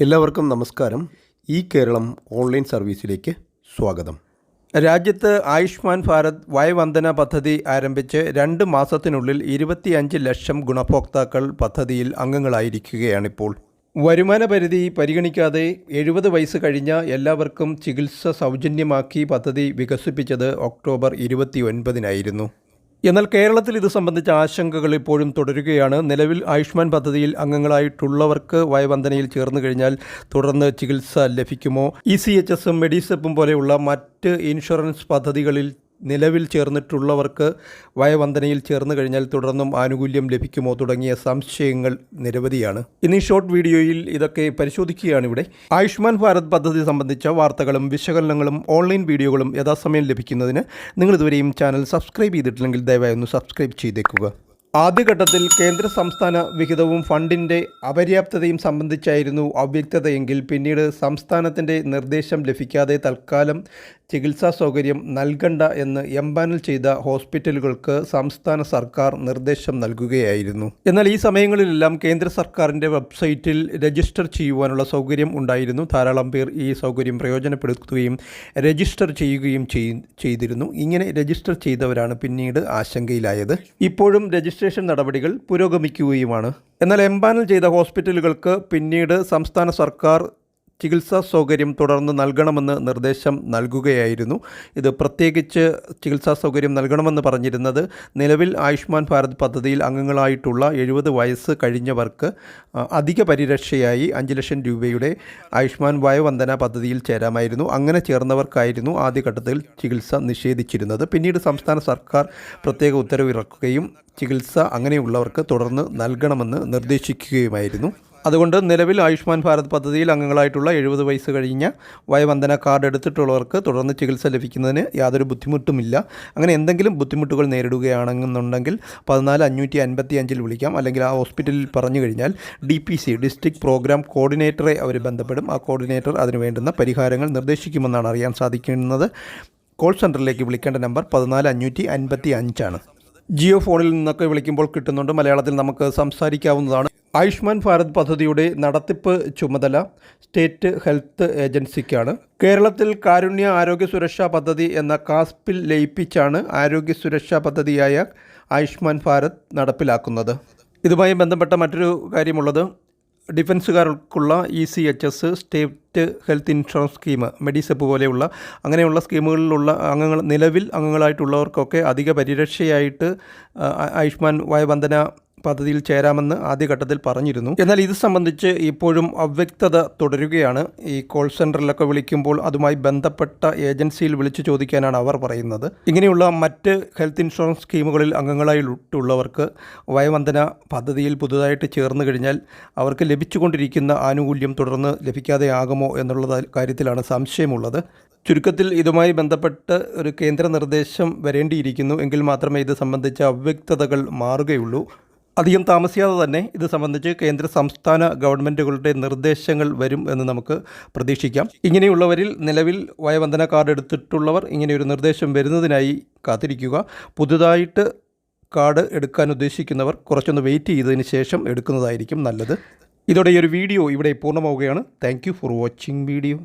എല്ലാവർക്കും നമസ്കാരം. ഈ കേരളം ഓൺലൈൻ സർവീസിലേക്ക് സ്വാഗതം. രാജ്യത്ത് ആയുഷ്മാൻ ഭാരത് വയവന്ദന പദ്ധതി ആരംഭിച്ച് 2 മാസത്തിനുള്ളിൽ 25 ലക്ഷം ഗുണഭോക്താക്കൾ പദ്ധതിയിൽ അംഗങ്ങളായിരിക്കുകയാണിപ്പോൾ. വരുമാന പരിധി പരിഗണിക്കാതെ 70 വയസ്സ് കഴിഞ്ഞ എല്ലാവർക്കും ചികിത്സ സൗജന്യമാക്കി പദ്ധതി വികസിപ്പിച്ചത് ഒക്ടോബർ 29-നായിരുന്നു. എന്നാൽ കേരളത്തിൽ ഇത് സംബന്ധിച്ച ആശങ്കകൾ ഇപ്പോഴും തുടരുകയാണ്. നിലവിൽ ആയുഷ്മാൻ പദ്ധതിയിൽ അംഗങ്ങളായിട്ടുള്ളവർക്ക് വയവന്ദനയിൽ ചേർന്ന് കഴിഞ്ഞാൽ തുടർന്ന് ചികിത്സ ലഭിക്കുമോ? ECHS മെഡിസെപ്പും പോലെയുള്ള മറ്റ് ഇൻഷുറൻസ് പദ്ധതികളിൽ നിലവിൽ ചേർന്നിട്ടുള്ളവർക്ക് വയവന്ദനയിൽ ചേർന്ന് കഴിഞ്ഞാൽ തുടർന്നും ആനുകൂല്യം ലഭിക്കുമോ തുടങ്ങിയ സംശയങ്ങൾ നിരവധിയാണ്. ഇന്ന് ഈ ഷോർട്ട് വീഡിയോയിൽ ഇതൊക്കെ പരിശോധിക്കുകയാണ്. ഇവിടെ ആയുഷ്മാൻ ഭാരത് പദ്ധതി സംബന്ധിച്ച വാർത്തകളും വിശകലനങ്ങളും ഓൺലൈൻ വീഡിയോകളും യഥാസമയം ലഭിക്കുന്നതിന് നിങ്ങൾ ഇതുവരെയും ചാനൽ സബ്സ്ക്രൈബ് ചെയ്തിട്ടില്ലെങ്കിൽ ദയവായി ഒന്ന് സബ്സ്ക്രൈബ് ചെയ്തേക്കുക. ആദ്യഘട്ടത്തിൽ കേന്ദ്ര സംസ്ഥാന വിഹിതവും ഫണ്ടിൻ്റെ അപര്യാപ്തതയും സംബന്ധിച്ചായിരുന്നു അവ്യക്തതയെങ്കിൽ പിന്നീട് സംസ്ഥാനത്തിൻ്റെ നിർദ്ദേശം ലഭിക്കാതെ തൽക്കാലം ചികിത്സാ സൗകര്യം നൽകണ്ട എന്ന് എംപാനൽ ചെയ്ത ഹോസ്പിറ്റലുകൾക്ക് സംസ്ഥാന സർക്കാർ നിർദ്ദേശം നൽകുകയായിരുന്നു. എന്നാൽ ഈ സമയങ്ങളിലെല്ലാം കേന്ദ്ര സർക്കാരിൻ്റെ വെബ്സൈറ്റിൽ രജിസ്റ്റർ ചെയ്യുവാനുള്ള സൗകര്യം ഉണ്ടായിരുന്നു. ധാരാളം പേർ ഈ സൗകര്യം പ്രയോജനപ്പെടുത്തുകയും രജിസ്റ്റർ ചെയ്യുകയും ചെയ്തിരുന്നു. ഇങ്ങനെ രജിസ്റ്റർ ചെയ്തവരാണ് പിന്നീട് ആശങ്കയിലായത്. ഇപ്പോഴും രജിസ്ട്രേഷൻ നടപടികൾ പുരോഗമിക്കുകയുമാണ്. എന്നാൽ എംപാനൽ ചെയ്ത ഹോസ്പിറ്റലുകൾക്ക് പിന്നീട് സംസ്ഥാന സർക്കാർ ചികിത്സാ സൗകര്യം തുടർന്ന് നൽകണമെന്ന് നിർദ്ദേശം നൽകുകയായിരുന്നു. ഇത് പ്രത്യേകിച്ച് ചികിത്സാ സൗകര്യം നൽകണമെന്ന് പറഞ്ഞിരുന്നത് നിലവിൽ ആയുഷ്മാൻ ഭാരത് പദ്ധതിയിൽ അംഗങ്ങളായിട്ടുള്ള 70 വയസ്സ് കഴിഞ്ഞവർക്ക് അധിക പരിരക്ഷയായി 5 ലക്ഷം രൂപയുടെ ആയുഷ്മാൻ വയവന്ദന പദ്ധതിയിൽ ചേരാമായിരുന്നു. അങ്ങനെ ചേർന്നവർക്കായിരുന്നു ആദ്യഘട്ടത്തിൽ ചികിത്സ നിഷേധിച്ചിരുന്നത്. പിന്നീട് സംസ്ഥാന സർക്കാർ പ്രത്യേക ഉത്തരവിറക്കുകയും ചികിത്സ അങ്ങനെയുള്ളവർക്ക് തുടർന്ന് നൽകണമെന്ന് നിർദ്ദേശിക്കുകയുമായിരുന്നു. അതുകൊണ്ട് നിലവിൽ ആയുഷ്മാൻ ഭാരത് പദ്ധതിയിൽ അംഗങ്ങളായിട്ടുള്ള 70 വയസ്സ് കഴിഞ്ഞ വയവന്ദന കാർഡ് എടുത്തിട്ടുള്ളവർക്ക് തുടർന്ന് ചികിത്സ ലഭിക്കുന്നതിന് യാതൊരു ബുദ്ധിമുട്ടുമില്ല. അങ്ങനെ എന്തെങ്കിലും ബുദ്ധിമുട്ടുകൾ നേരിടുകയാണെന്നുണ്ടെങ്കിൽ 14555 വിളിക്കാം. അല്ലെങ്കിൽ ആ ഹോസ്പിറ്റലിൽ പറഞ്ഞു കഴിഞ്ഞാൽ DPC ഡിസ്ട്രിക്ട് പ്രോഗ്രാം കോർഡിനേറ്ററെ അവർ ബന്ധപ്പെടും. ആ കോർഡിനേറ്റർ അതിന് വേണ്ടുന്ന പരിഹാരങ്ങൾ നിർദ്ദേശിക്കുമെന്നാണ് അറിയാൻ സാധിക്കുന്നത്. കോൾ സെൻറ്ററിലേക്ക് വിളിക്കേണ്ട നമ്പർ 14555 ആണ്. ജിയോ ഫോണിൽ നിന്നൊക്കെ വിളിക്കുമ്പോൾ കിട്ടുന്നുണ്ട്. മലയാളത്തിൽ നമുക്ക് സംസാരിക്കാവുന്നതാണ്. ആയുഷ്മാൻ ഭാരത് പദ്ധതിയുടെ നടത്തിപ്പ് ചുമതല സ്റ്റേറ്റ് ഹെൽത്ത് ഏജൻസിക്കാണ്. കേരളത്തിൽ കാരുണ്യ ആരോഗ്യ സുരക്ഷാ പദ്ധതി എന്ന കാസ്പിൽ ലയിപ്പിച്ചാണ് ആരോഗ്യ സുരക്ഷാ പദ്ധതിയായ ആയുഷ്മാൻ ഭാരത് നടപ്പിലാക്കുന്നത്. ഇതുമായി ബന്ധപ്പെട്ട മറ്റൊരു കാര്യമുള്ളത്, ഡിഫൻസുകാർക്കുള്ള ECHS state health insurance scheme, MEDISEP പോലെയുള്ള അങ്ങനെയുള്ള സ്കീമുകളിലുള്ള നിലവിൽ അംഗങ്ങളായിട്ടുള്ളവർക്കൊക്കെ അധിക പരിരക്ഷയായിട്ട് ആയുഷ്മാൻ വയവന്ദന പദ്ധതിയിൽ ചേരാമെന്ന് ആദ്യഘട്ടത്തിൽ പറഞ്ഞിരുന്നു. എന്നാൽ ഇത് സംബന്ധിച്ച് ഇപ്പോഴും അവ്യക്തത തുടരുകയാണ്. ഈ കോൾ സെൻറ്ററിലൊക്കെ വിളിക്കുമ്പോൾ അതുമായി ബന്ധപ്പെട്ട ഏജൻസിയിൽ വിളിച്ചു ചോദിക്കാനാണ് അവർ പറയുന്നത്. ഇങ്ങനെയുള്ള മറ്റ് ഹെൽത്ത് ഇൻഷുറൻസ് സ്കീമുകളിൽ അംഗങ്ങളായിട്ടുള്ളവർക്ക് വയവന്ദന പദ്ധതിയിൽ പുതുതായിട്ട് ചേർന്ന് കഴിഞ്ഞാൽ അവർക്ക് ലഭിച്ചുകൊണ്ടിരിക്കുന്ന ആനുകൂല്യം തുടർന്ന് ലഭിക്കാതെ ആകുമോ എന്നുള്ള കാര്യത്തിലാണ് സംശയമുള്ളത്. ചുരുക്കത്തിൽ ഇതുമായി ബന്ധപ്പെട്ട് ഒരു കേന്ദ്ര നിർദ്ദേശം വരേണ്ടിയിരിക്കുന്നു. എങ്കിൽ മാത്രമേ ഇത് സംബന്ധിച്ച അവ്യക്തതകൾ മാറുകയുള്ളൂ. അധികം താമസിയാതെ തന്നെ ഇത് സംബന്ധിച്ച് കേന്ദ്ര സംസ്ഥാന ഗവൺമെൻറ്റുകളുടെ നിർദ്ദേശങ്ങൾ വരും എന്ന് നമുക്ക് പ്രതീക്ഷിക്കാം. ഇങ്ങനെയുള്ളവരിൽ നിലവിൽ വയവന്ദന കാർഡ് എടുത്തിട്ടുള്ളവർ ഇങ്ങനെയൊരു നിർദ്ദേശം വരുന്നതിനായി കാത്തിരിക്കുക. പുതുതായിട്ട് കാർഡ് എടുക്കാൻ ഉദ്ദേശിക്കുന്നവർ കുറച്ചൊന്ന് വെയിറ്റ് ചെയ്തതിന് ശേഷം എടുക്കുന്നതായിരിക്കും നല്ലത്. ഇതോടെ ഈ ഒരു വീഡിയോ ഇവിടെ പൂർണ്ണമാവുകയാണ്. Thank you for watching video.